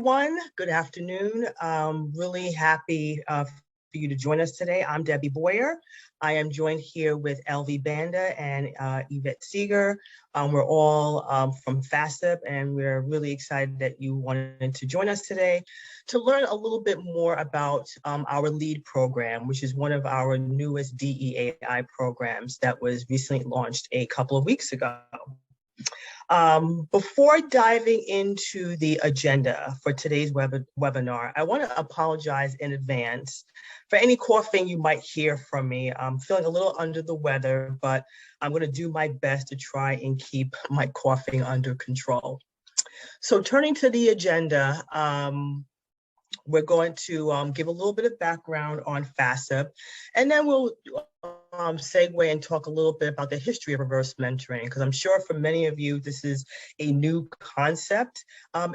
Everyone, good afternoon. Really happy for you to join us today. I'm Debbie Boyer. I am joined here with LV Banda and Yvette Seeger. We're all from FASEB, and we're really excited that you wanted to join us today to learn a little bit more about our LEAD program, which is one of our newest DEAI programs that was recently launched a couple of weeks ago. Before diving into the agenda for today's webinar, I want to apologize in advance for any coughing you might hear from me. I'm feeling a little under the weather, but I'm going to do my best to try and keep my coughing under control. So turning to the agenda, we're going to give a little bit of background on FASEB, and then we'll segue and talk a little bit about the history of reverse mentoring, because I'm sure for many of you, this is a new concept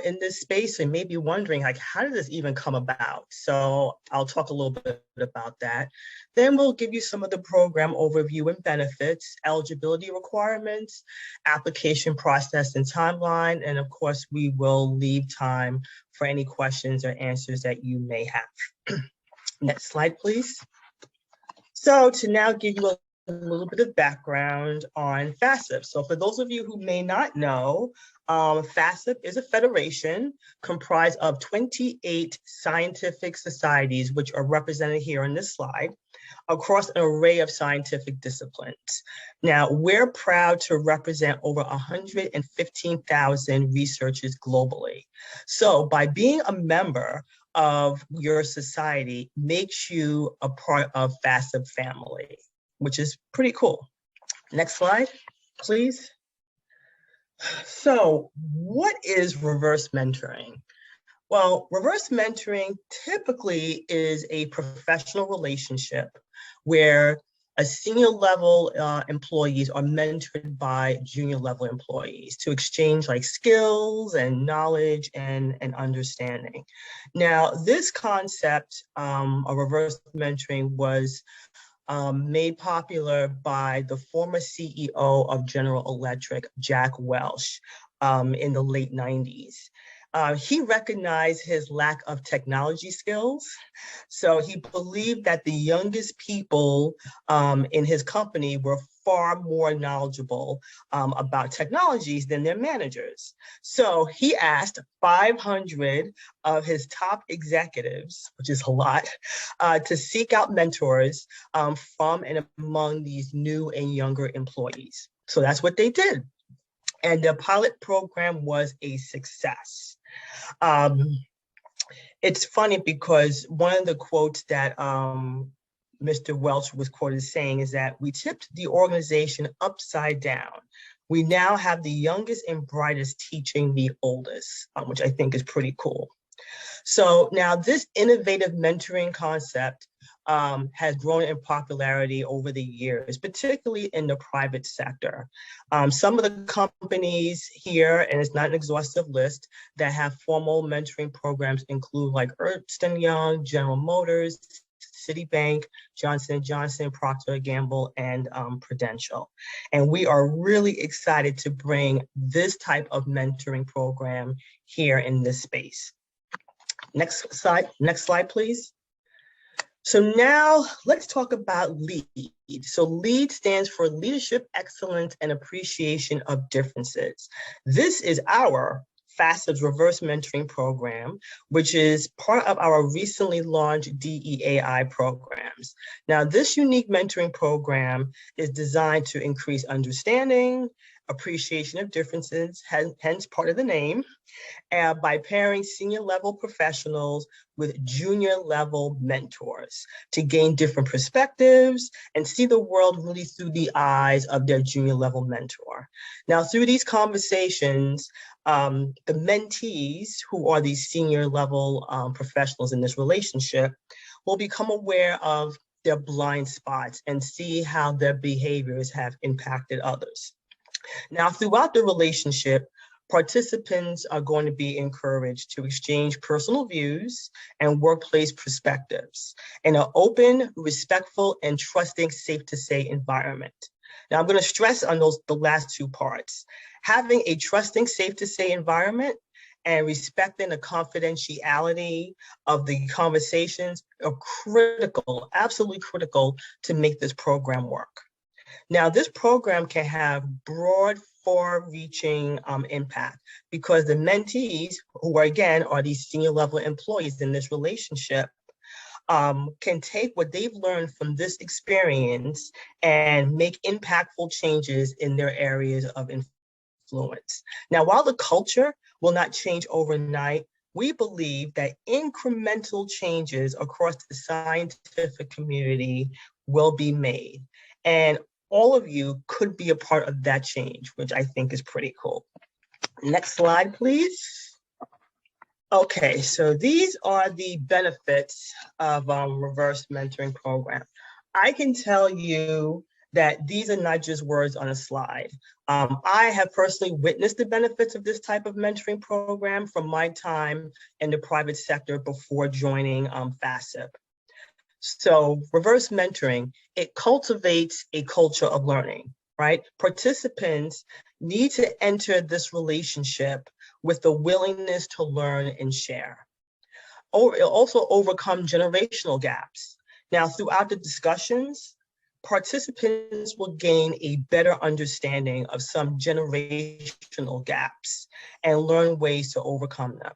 in this space, and may be wondering, like, how did this even come about? So I'll talk a little bit about that. Then we'll give you some of the program overview and benefits, eligibility requirements, application process and timeline, and of course, we will leave time for any questions or answers that you may have. Next slide, please. So to now give you a little bit of background on FASEB. So for those of you who may not know, FASEB is a federation comprised of 28 scientific societies, which are represented here on this slide, across an array of scientific disciplines. Now, we're proud to represent over 115,000 researchers globally. So by being a member of your society makes you a part of FASEB family, which is pretty cool. Next slide, please. So what is reverse mentoring? Well, reverse mentoring typically is a professional relationship where a senior level employees are mentored by junior level employees to exchange like skills and knowledge and understanding. Now, this concept of reverse mentoring was made popular by the former CEO of General Electric, Jack Welch, in the late 90s. He recognized his lack of technology skills. So he believed that the youngest people in his company were far more knowledgeable about technologies than their managers. So he asked 500 of his top executives, which is a lot, to seek out mentors from and among these new and younger employees. So that's what they did. And the pilot program was a success. It's funny because one of the quotes that Mr. Welch was quoted saying is that we tipped the organization upside down. We now have the youngest and brightest teaching the oldest, which I think is pretty cool. So now this innovative mentoring concept has grown in popularity over the years, particularly in the private sector. Some of the companies here, and it's not an exhaustive list, that have formal mentoring programs include like Ernst & Young, General Motors, Citibank, Johnson & Johnson, Procter & Gamble, and Prudential. And we are really excited to bring this type of mentoring program here in this space. Next slide, please. So now let's talk about LEAD. So LEAD stands for Leadership Excellence and Appreciation of Differences. This is our FASEB's reverse mentoring program, which is part of our recently launched DEAI programs. Now, this unique mentoring program is designed to increase understanding, appreciation of differences, hence part of the name, by pairing senior level professionals with junior level mentors to gain different perspectives and see the world really through the eyes of their junior level mentor. Now, through these conversations, the mentees, who are these senior level professionals in this relationship, will become aware of their blind spots and see how their behaviors have impacted others. Now, throughout the relationship, participants are going to be encouraged to exchange personal views and workplace perspectives in an open, respectful, and trusting, safe to say environment. Now, I'm going to stress on the last two parts. Having a trusting, safe to say environment and respecting the confidentiality of the conversations are critical, absolutely critical to make this program work. Now, this program can have broad, far-reaching impact because the mentees, who are, again, are these senior level employees in this relationship, can take what they've learned from this experience and make impactful changes in their areas of influence. Now, while the culture will not change overnight, we believe that incremental changes across the scientific community will be made. And all of you could be a part of that change, which I think is pretty cool. Next slide, please. Okay, so these are the benefits of reverse mentoring program. I can tell you that these are not just words on a slide. I have personally witnessed the benefits of this type of mentoring program from my time in the private sector before joining FASEB. So reverse mentoring, it cultivates a culture of learning, right? Participants need to enter this relationship with the willingness to learn and share. Or it'll also overcome generational gaps. Now, throughout the discussions, participants will gain a better understanding of some generational gaps and learn ways to overcome them.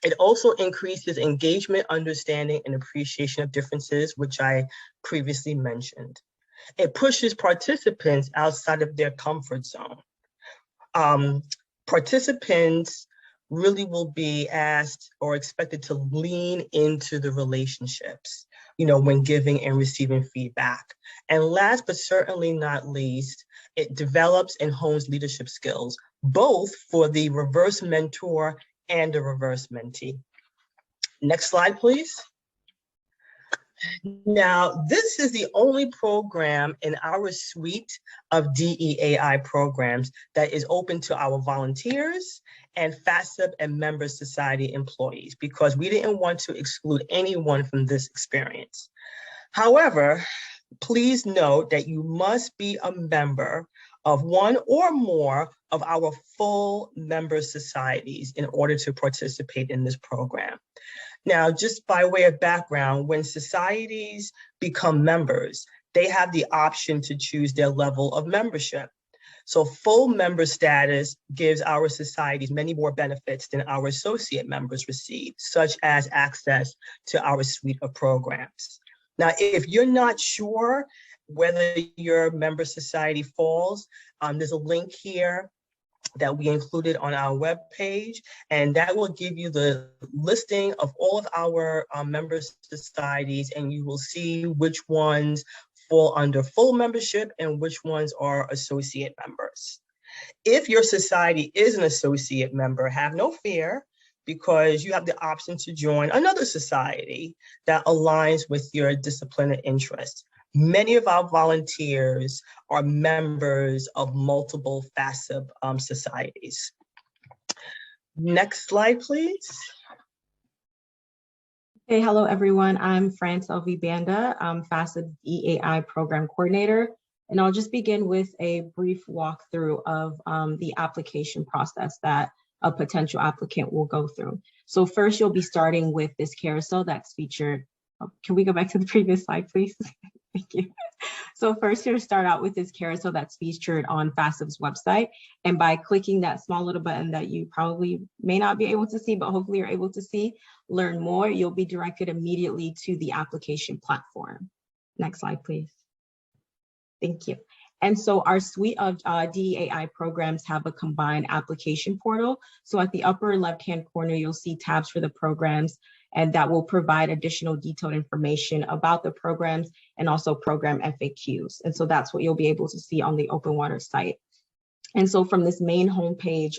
It also increases engagement, understanding, and appreciation of differences, which I previously mentioned. It pushes participants outside of their comfort zone. Participants really will be asked or expected to lean into the relationships, when giving and receiving feedback. And last but certainly not least, it develops and hones leadership skills, both for the reverse mentor and the reverse mentee. Next slide, please. Now, this is the only program in our suite of DEAI programs that is open to our volunteers and FASEB and member society employees, because we didn't want to exclude anyone from this experience. However, please note that you must be a member of one or more of our full member societies in order to participate in this program. Now, just by way of background, when societies become members, they have the option to choose their level of membership. So full member status gives our societies many more benefits than our associate members receive, such as access to our suite of programs. Now, if you're not sure whether your member society falls, there's a link here that we included on our webpage, and that will give you the listing of all of our member societies, and you will see which ones fall under full membership and which ones are associate members. If your society is an associate member, have no fear, because you have the option to join another society that aligns with your discipline and interests. Many of our volunteers are members of multiple FASEB societies. Next slide, please. Hey, hello everyone. I'm France L.V. Banda. I'm FASEB EAI Program Coordinator, and I'll just begin with a brief walkthrough of the application process that a potential applicant will go through. So first, you'll be starting with this carousel that's featured. Oh, can we go back to the previous slide, please? Thank you. So first, you'll start out with this carousel that's featured on FASEB's website. And by clicking that small little button that you probably may not be able to see, but hopefully you're able to see, learn more, you'll be directed immediately to the application platform. Next slide, please. Thank you. And so our suite of DEAI programs have a combined application portal. So at the upper left-hand corner, you'll see tabs for the programs, and that will provide additional detailed information about the programs and also program FAQs. And so that's what you'll be able to see on the Open Water site. And so from this main homepage,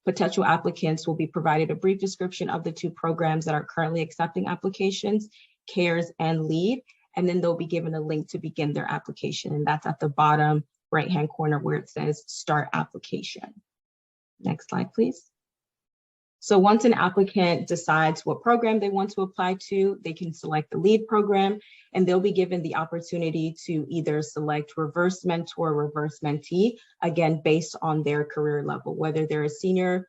potential applicants will be provided a brief description of the two programs that are currently accepting applications, CARES and LEAD, and then they'll be given a link to begin their application. And that's at the bottom right-hand corner where it says Start Application. Next slide, please. So once an applicant decides what program they want to apply to, they can select the LEAD program, and they'll be given the opportunity to either select reverse mentor, reverse mentee, again, based on their career level, whether they're a senior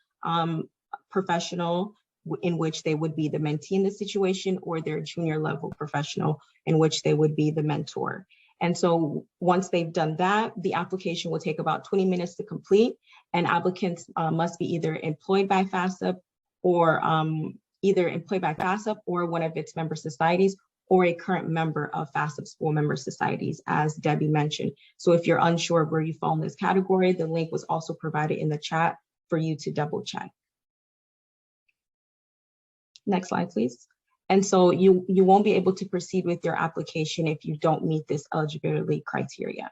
professional in which they would be the mentee in the situation, or their junior level professional in which they would be the mentor. And so once they've done that, the application will take about 20 minutes to complete, and applicants must be either employed by FASEB or one of its member societies, or a current member of FASEB school member societies, as Debbie mentioned. So if you're unsure of where you fall in this category, the link was also provided in the chat for you to double check. Next slide, please. And so you won't be able to proceed with your application if you don't meet this eligibility criteria.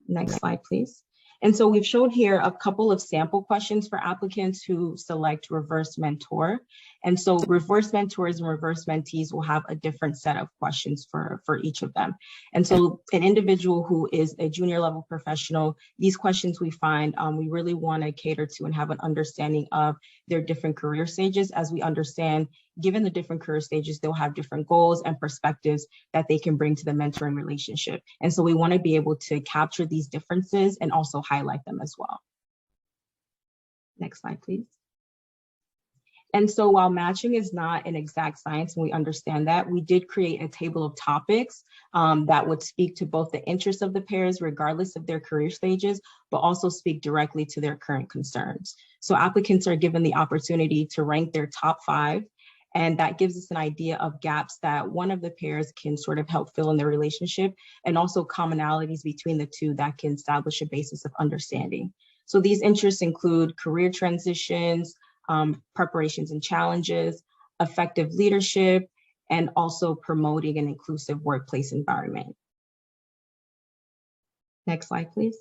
Next slide, please. And so we've showed here a couple of sample questions for applicants who select reverse mentor. And so reverse mentors and reverse mentees will have a different set of questions for each of them. And so an individual who is a junior level professional, these questions we find we really want to cater to and have an understanding of their different career stages, as we understand, given the different career stages, they'll have different goals and perspectives that they can bring to the mentoring relationship. And so we want to be able to capture these differences and also highlight them as well. Next slide, please. And so while matching is not an exact science, and we understand that, we did create a table of topics that would speak to both the interests of the pairs, regardless of their career stages, but also speak directly to their current concerns. So applicants are given the opportunity to rank their top 5, and that gives us an idea of gaps that one of the pairs can sort of help fill in their relationship, and also commonalities between the two that can establish a basis of understanding. So these interests include career transitions, preparations and challenges, effective leadership, and also promoting an inclusive workplace environment. Next slide, please.